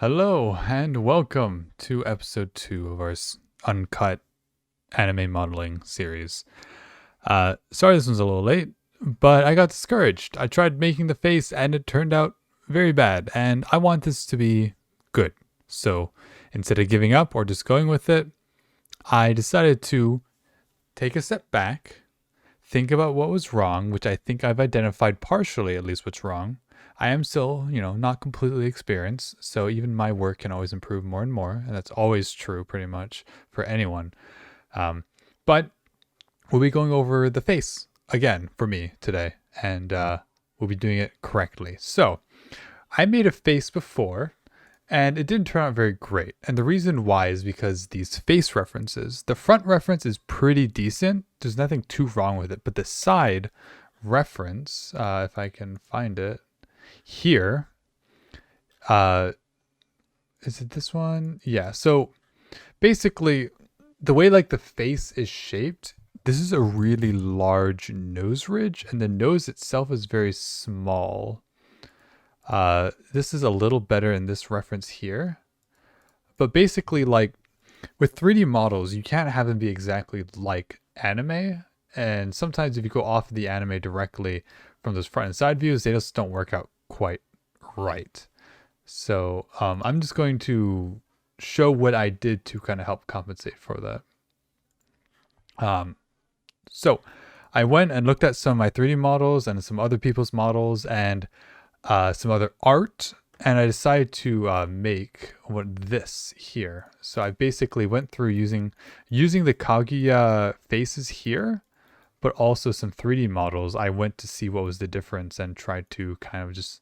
Hello and welcome to episode 2 of our uncut anime modeling series. Sorry this one's a little late, but I got discouraged. I tried making the face and it turned out very bad, and I want this to be good. So instead of giving up or just going with it, I decided to take a step back, think about what was wrong, which I think I've identified partially at least what's wrong. I am still, not completely experienced, so even my work can always improve more and more, and that's always true pretty much for anyone. But we'll be going over the face again for me today, and we'll be doing it correctly. So I made a face before, and it didn't turn out very great. And the reason why is because these face references, the front reference is pretty decent. There's nothing too wrong with it, but the side reference, if I can find it, here is it this one? Yeah, so basically the way like the face is shaped, this is a really large nose ridge and the nose itself is very small. This is a little better in this reference here, but basically like with 3D models you can't have them be exactly like anime, and sometimes if you go off of the anime directly from those front and side views, they just don't work out quite right. So I'm just going to show what I did to kind of help compensate for that. So I went and looked at some of my 3D models and some other people's models and some other art, and I decided to make this here. So I basically went through using the Kaguya faces here, but also some 3D models. I went to see what was the difference and tried to kind of just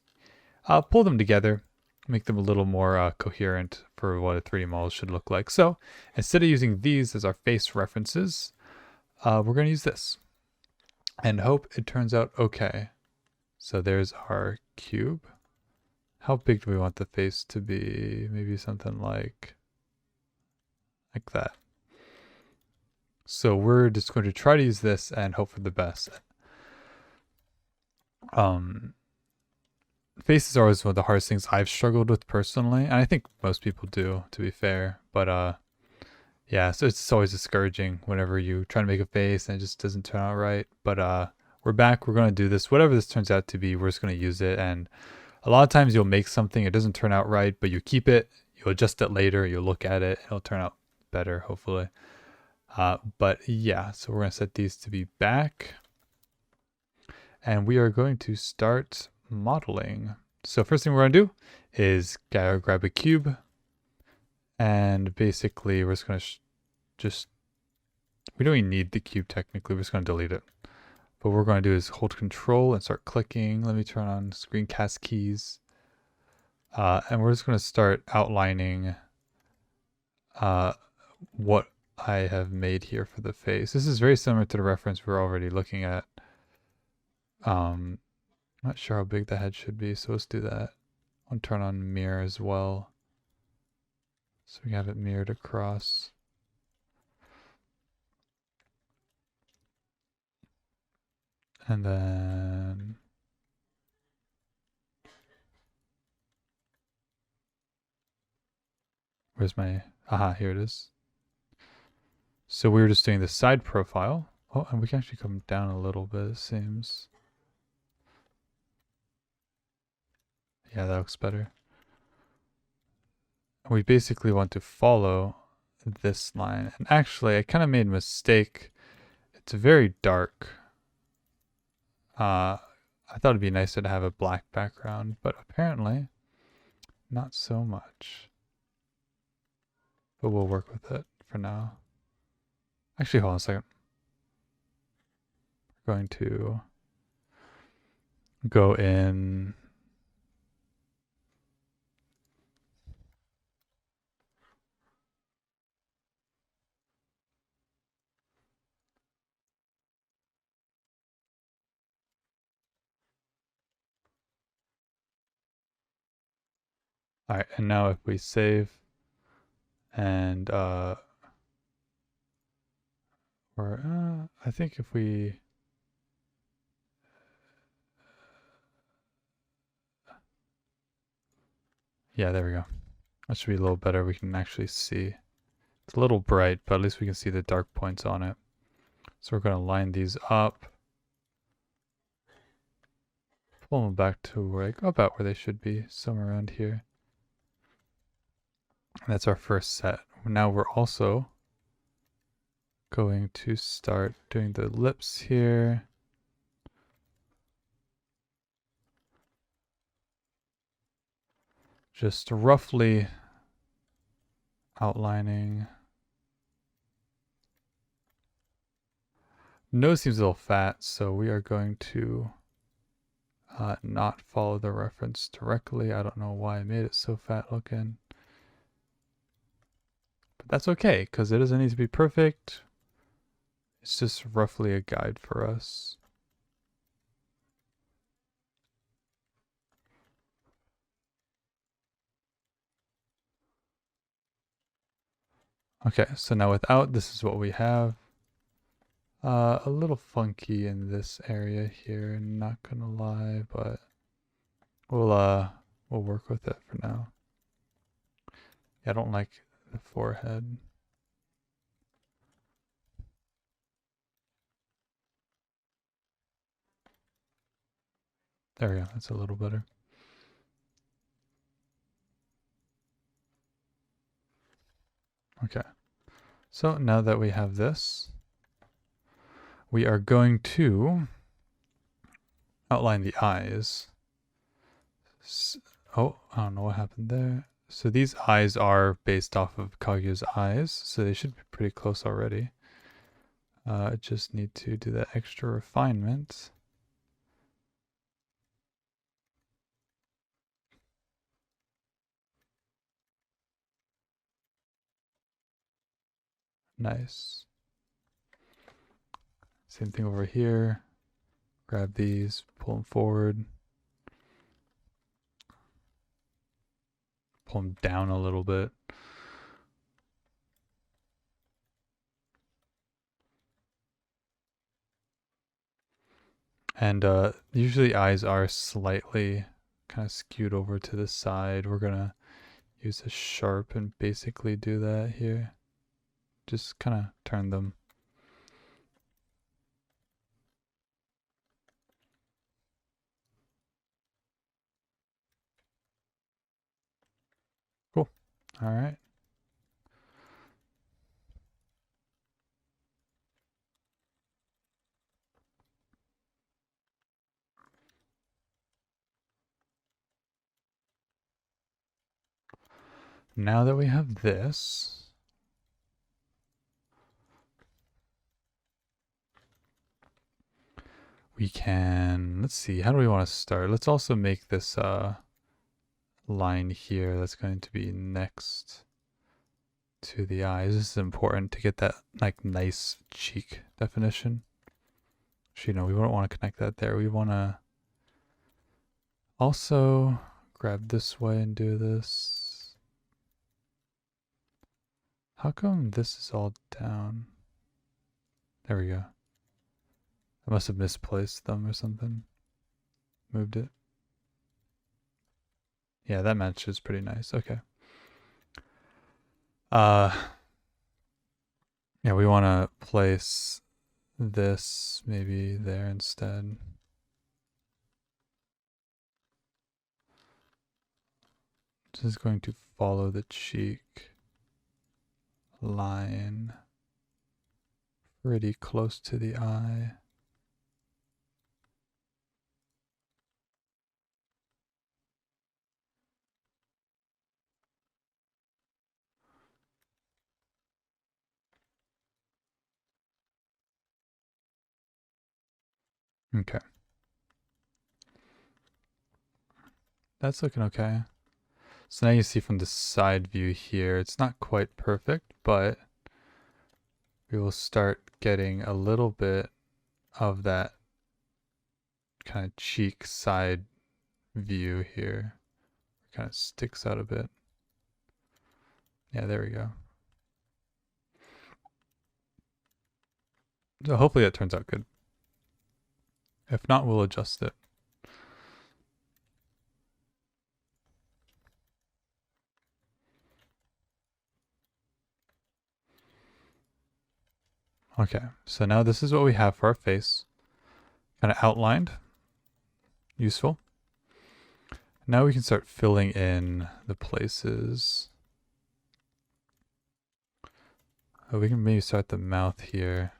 pull them together, make them a little more coherent for what a 3D model should look like. So instead of using these as our face references, we're going to use this and hope it turns out okay. So there's our cube. How big do we want the face to be? Maybe something like that. So we're just going to try to use this and hope for the best. Faces are always one of the hardest things I've struggled with personally, and I think most people do, to be fair. But yeah, so it's always discouraging whenever you try to make a face and it just doesn't turn out right. But we're back. We're going to do this. Whatever this turns out to be, we're just going to use it. And a lot of times you'll make something, it doesn't turn out right, but you keep it, you'll adjust it later, you'll look at it, it'll turn out better, hopefully. But yeah, so we're going to set these to be back. And we are going to start modeling. So first thing we're going to do is grab a cube. And basically we're just going to we don't even need the cube technically, we're just going to delete it. But what we're going to do is hold control and start clicking. Let me turn on screencast keys. And we're just going to start outlining what I have made here for the face. This is very similar to the reference we're already looking at. I'm not sure how big the head should be, so let's do that. I'll turn on mirror as well, so we have it mirrored across. And then where's my, here it is. So we were just doing the side profile. Oh, and we can actually come down a little bit, it seems. Yeah, that looks better. We basically want to follow this line. And actually, I kind of made a mistake. It's very dark. I thought it'd be nicer to have a black background, but apparently not so much. But we'll work with it for now. Actually, hold on a second. We're going to go in. All right, and now if we save and I think if we yeah, there we go. That should be a little better. We can actually see. It's a little bright, but at least we can see the dark points on it. So we're going to line these up. Pull them back to like about where they should be, somewhere around here. And that's our first set. Now we're also going to start doing the lips here. Just roughly outlining. Nose seems a little fat, so we are going to not follow the reference directly. I don't know why I made it so fat looking. But that's okay, because it doesn't need to be perfect. It's just roughly a guide for us. Okay, so now without, this is what we have. A little funky in this area here, not gonna lie, but we'll work with it for now. Yeah, I don't like the forehead. There we go, that's a little better. Okay, so now that we have this, we are going to outline the eyes. Oh, I don't know what happened there. So these eyes are based off of Kaguya's eyes, so they should be pretty close already. I just need to do that extra refinement. Nice. Same thing over here. Grab these, pull them forward. Pull them down a little bit. And usually eyes are slightly kind of skewed over to the side. We're gonna use a sharp and basically do that here. Just kind of turn them. Cool. All right. Now that we have this, we can, let's see, how do we want to start? Let's also make this line here that's going to be next to the eyes. This is important to get that like nice cheek definition. Actually, no, we don't want to connect that there. We want to also grab this way and do this. How come this is all down? There we go. I must have misplaced them or something. Moved it. Yeah, that matches pretty nice. Okay. Yeah, we want to place this maybe there instead. This is going to follow the cheek line pretty close to the eye. Okay. That's looking okay. So now you see from the side view here, it's not quite perfect, but we will start getting a little bit of that kind of cheek side view here. Kind of sticks out a bit. Yeah, there we go. So hopefully that turns out good. If not, we'll adjust it. Okay, so now this is what we have for our face. Kind of outlined. Useful. Now we can start filling in the places. We can maybe start the mouth here.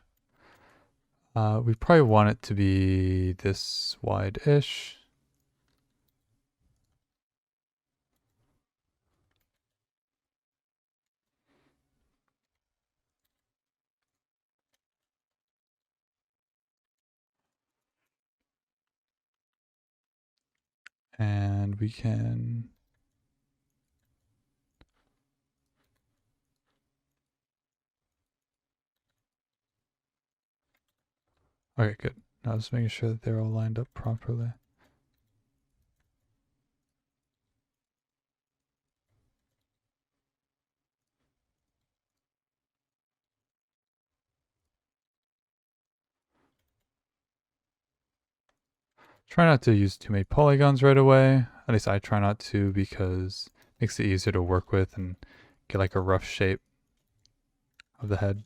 We probably want it to be this wide-ish. And we can... Okay, good. Now just making sure that they're all lined up properly. Try not to use too many polygons right away. At least I try not to, because it makes it easier to work with and get like a rough shape of the head.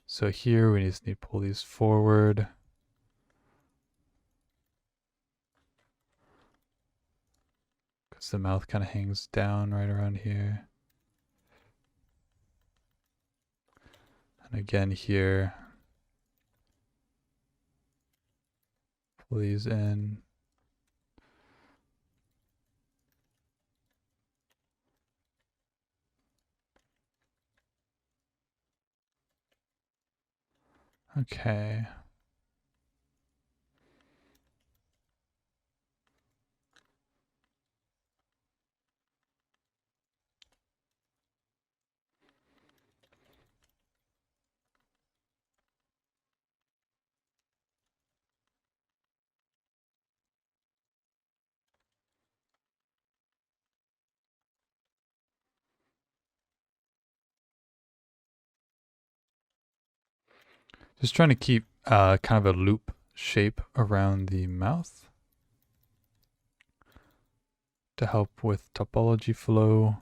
So here we just need to pull these forward. Because the mouth kind of hangs down right around here. And again here, pull these in. Okay. Just trying to keep kind of a loop shape around the mouth to help with topology flow.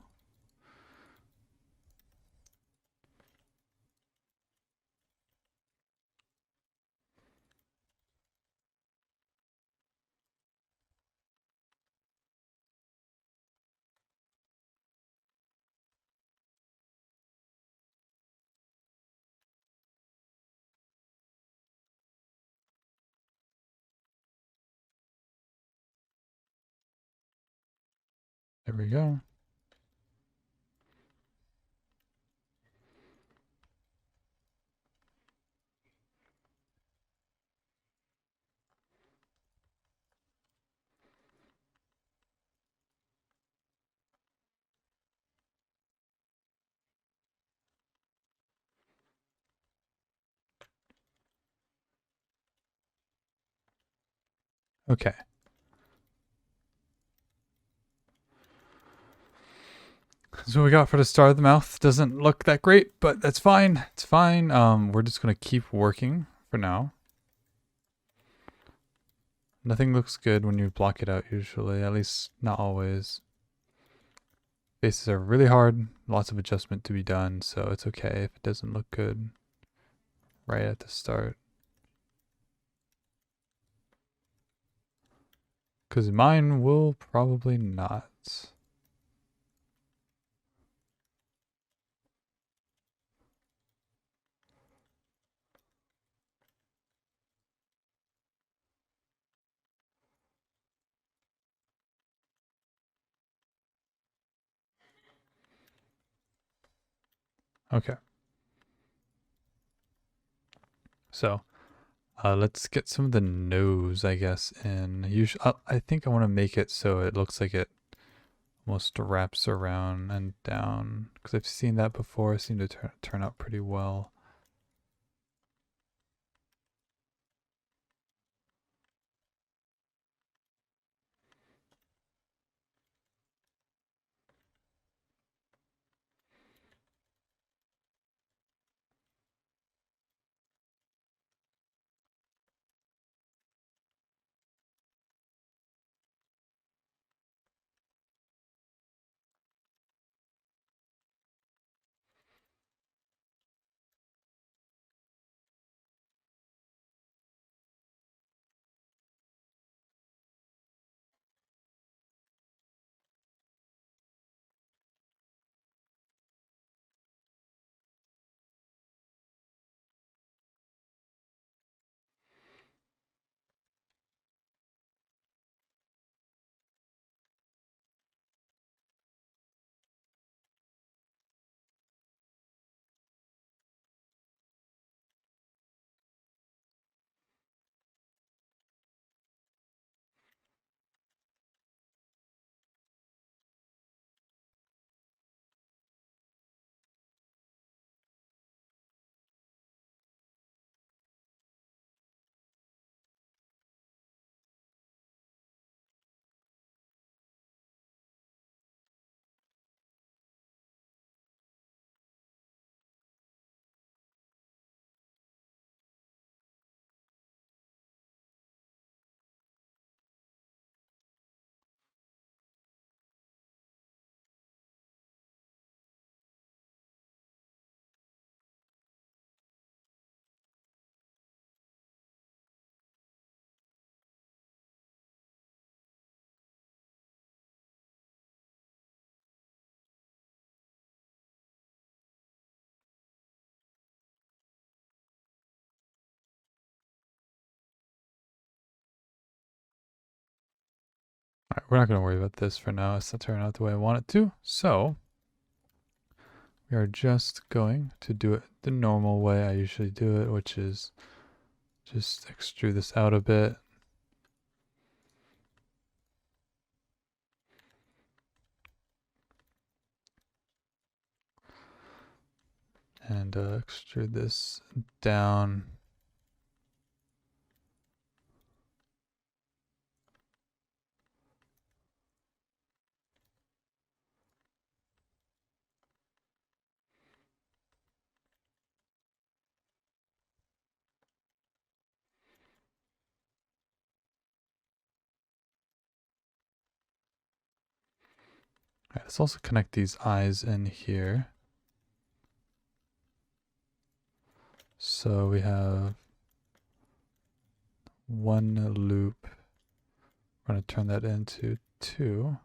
There we go. Okay. So what we got for the start of the mouth doesn't look that great, but that's fine. It's fine. We're just gonna keep working for now. Nothing looks good when you block it out usually, at least not always. Faces are really hard, lots of adjustment to be done, so it's okay if it doesn't look good right at the start. Because mine will probably not. Okay. So let's get some of the nose, I guess, in. Usually, I think I want to make it so it looks like it almost wraps around and down, because I've seen that before. It seemed to turn out pretty well. Alright, we're not going to worry about this for now. It's not turning out the way I want it to. So, we are just going to do it the normal way I usually do it, which is just extrude this out a bit. And extrude this down. Alright, let's also connect these eyes in here. So we have one loop. We're going to turn that into 2.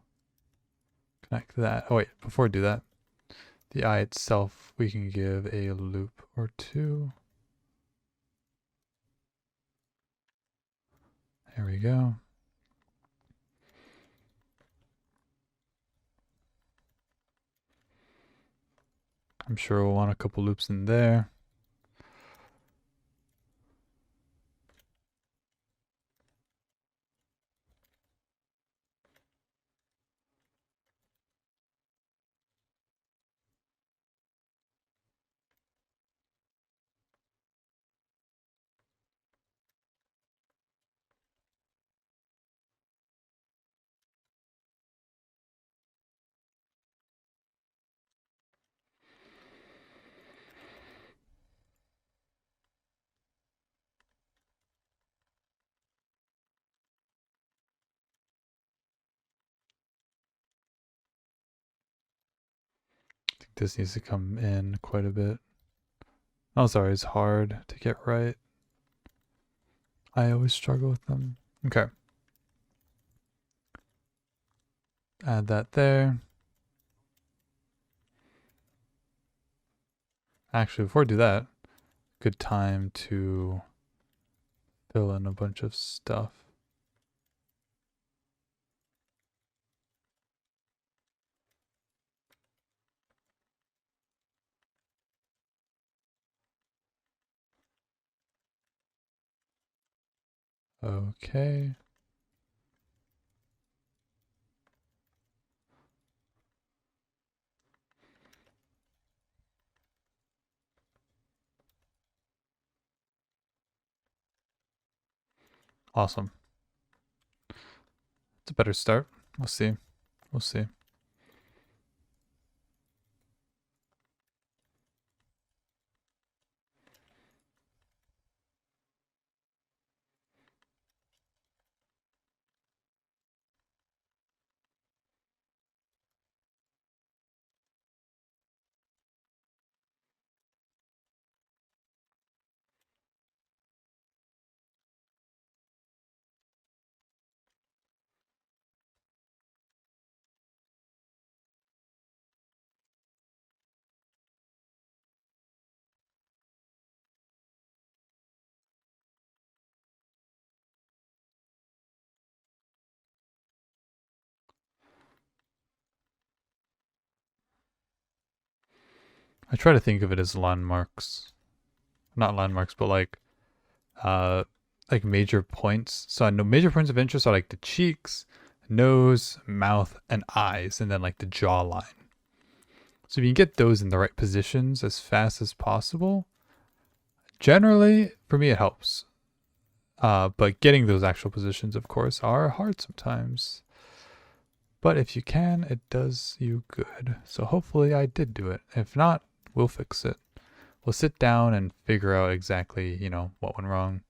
Connect that. Oh wait, before we do that, the eye itself, we can give a loop or 2. There we go. I'm sure we'll want a couple loops in there. I think this needs to come in quite a bit. Oh, sorry, it's hard to get right. I always struggle with them. Okay. Add that there. Actually, before I do that, good time to fill in a bunch of stuff. Okay. Awesome. It's a better start. We'll see. We'll see. I try to think of it as landmarks. Not landmarks, but uh major points. So I know major points of interest are like the cheeks, nose, mouth, and eyes, and then like the jawline. So if you can get those in the right positions as fast as possible, generally for me it helps. But getting those actual positions, of course, are hard sometimes. But if you can, it does you good. So hopefully I did do it. If not, we'll fix it. We'll sit down and figure out exactly, what went wrong.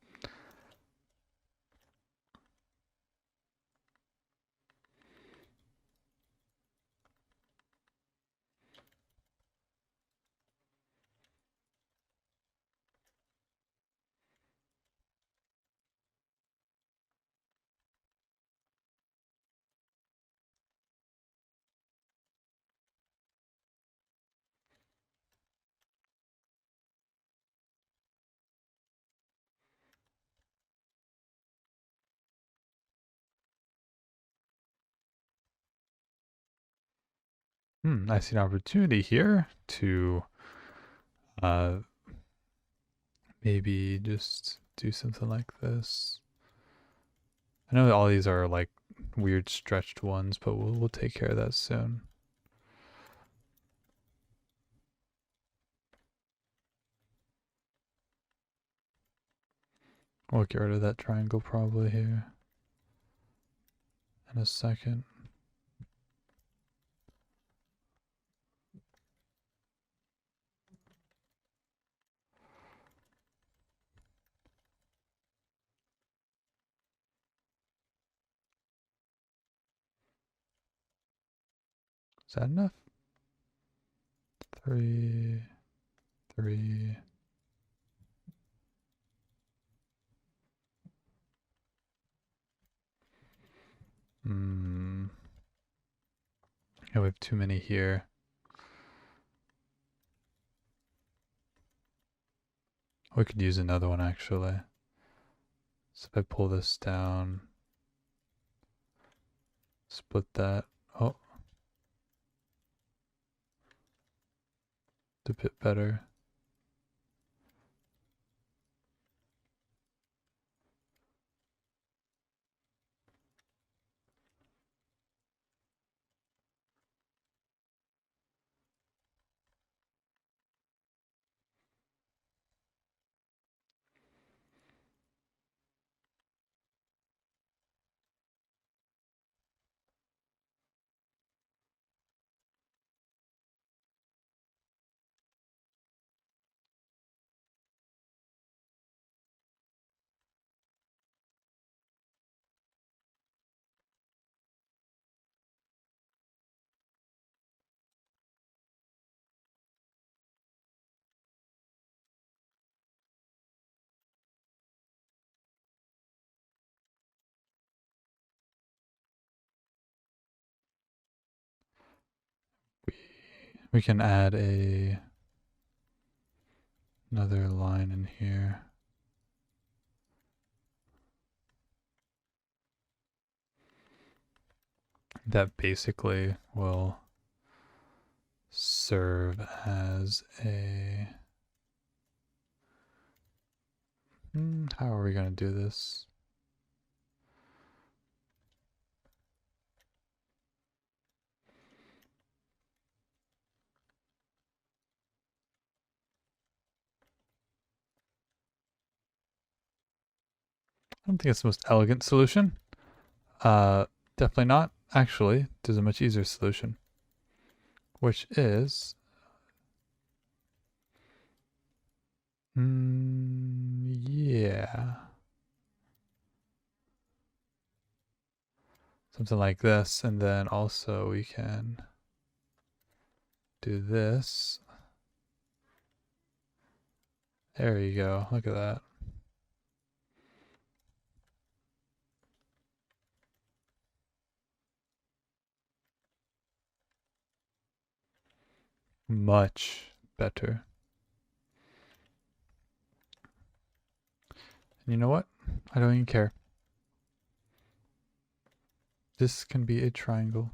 I see an opportunity here to uh, maybe just do something like this. I know all these are like weird stretched ones, but we'll take care of that soon. We'll get rid of that triangle probably here in a second. Is that enough? 3, 3. Yeah, we have too many here. We could use another one actually. So if I pull this down, split that. Oh, it's a bit better. We can add another line in here. That basically will serve as a... how are we going to do this? I don't think it's the most elegant solution. Definitely not. Actually, there's a much easier solution, which is... yeah. Something like this, and then also we can do this. There you go. Look at that. Much better. And you know what? I don't even care. This can be a triangle.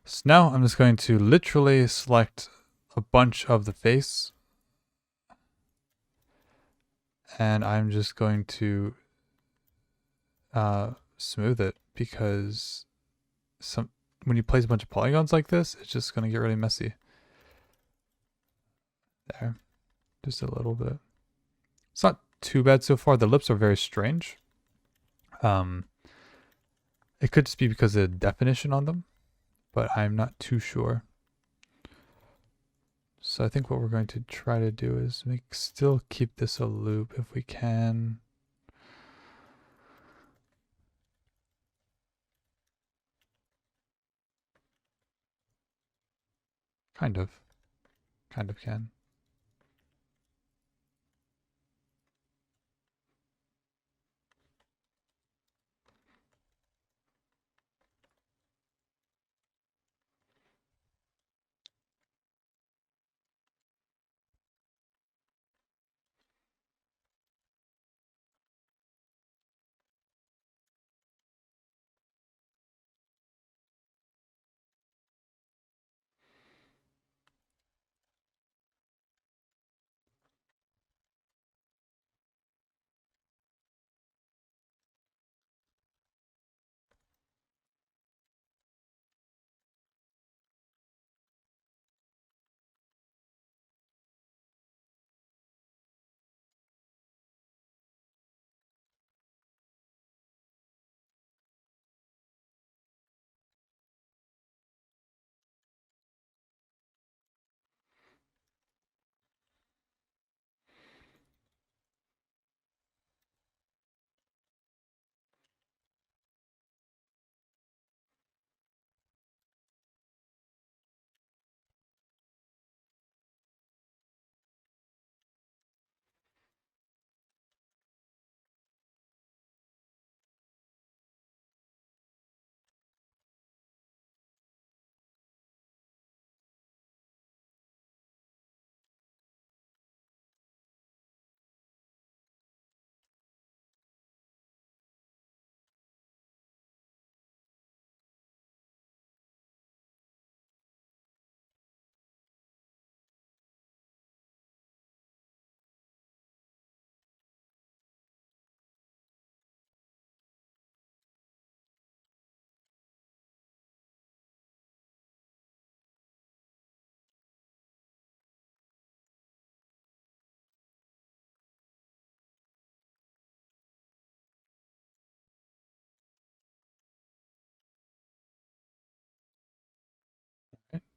So now I'm just going to literally select a bunch of the face. And I'm just going to smooth it, because when you place a bunch of polygons like this, it's just going to get really messy. There. Just a little bit. It's not too bad so far. The lips are very strange. It could just be because of the definition on them, but I'm not too sure. So I think what we're going to try to do is still keep this a loop if we can. Kind of can.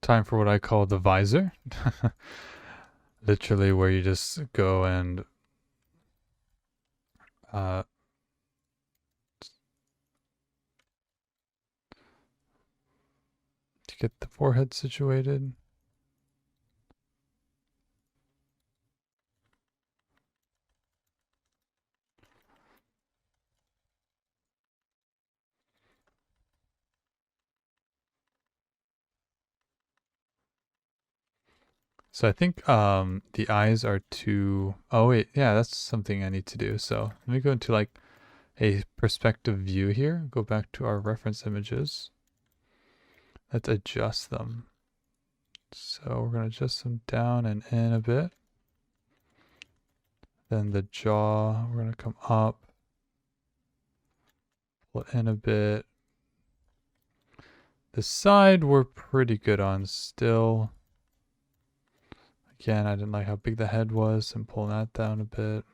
time for what I call the visor. Literally where you just go and to get the forehead situated. So I think the eyes are too... Oh wait, yeah, that's something I need to do. So let me go into like a perspective view here. Go back to our reference images. Let's adjust them. So we're going to adjust them down and in a bit. Then the jaw, we're going to come up. Pull it in a bit. The side we're pretty good on still. Again, I didn't like how big the head was, and pulling that down a bit.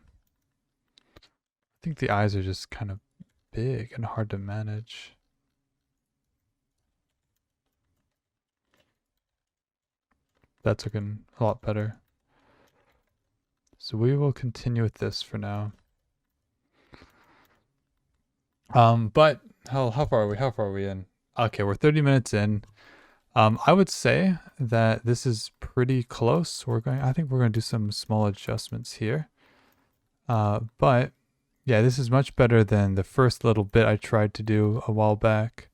I think the eyes are just kind of big and hard to manage. That's looking a lot better. So we will continue with this for now. But how far are we? How far are we in? Okay, we're 30 minutes in. I would say that this is pretty close. I think we're going to do some small adjustments here. But yeah, this is much better than the first little bit I tried to do a while back.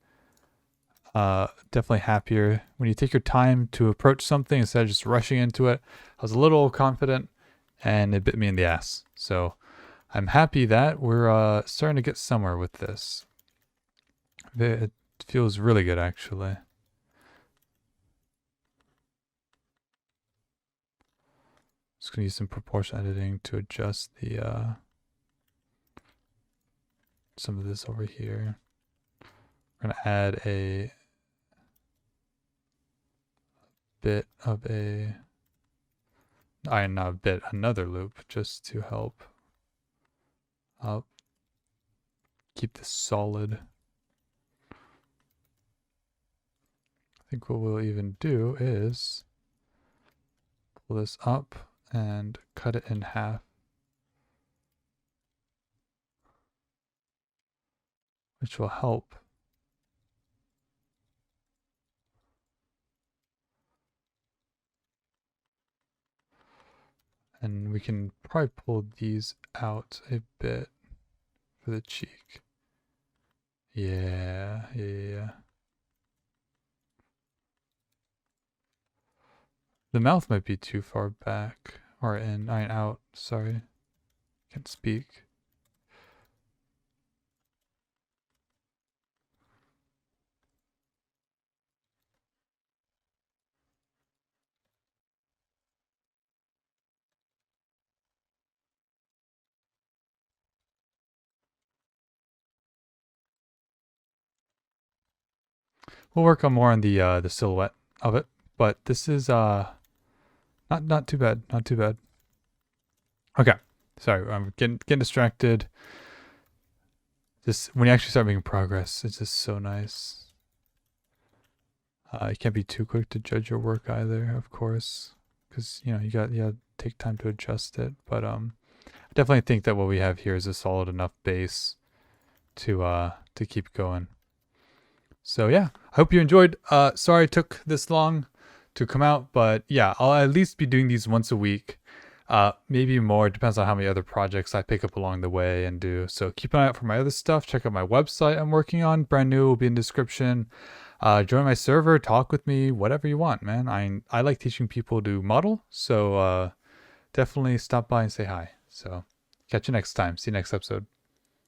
Definitely happier when you take your time to approach something instead of just rushing into it. I was a little confident and it bit me in the ass. So I'm happy that we're starting to get somewhere with this. It feels really good, actually. Just gonna use some proportion editing to adjust the some of this over here. We're gonna add a bit of another loop just to help keep this solid. I think what we'll even do is pull this up and cut it in half, which will help. And we can probably pull these out a bit for the cheek. Yeah. The mouth might be too far back or out. Sorry, can't speak. We'll work on more on the silhouette of it, but this is not too bad. Not too bad. Okay, sorry, I'm getting distracted. Just when you actually start making progress, it's just so nice. You can't be too quick to judge your work either, of course, because you got to take time to adjust it. But I definitely think that what we have here is a solid enough base to keep going. So yeah, I hope you enjoyed. Sorry it took this long to come out, but yeah, I'll at least be doing these once a week. Maybe more, depends on how many other projects I pick up along the way and do. So keep an eye out for my other stuff. Check out my website I'm working on. Brand new, will be in the description. Join my server, talk with me, whatever you want, man. I like teaching people to model, so definitely stop by and say hi. So catch you next time. See you next episode.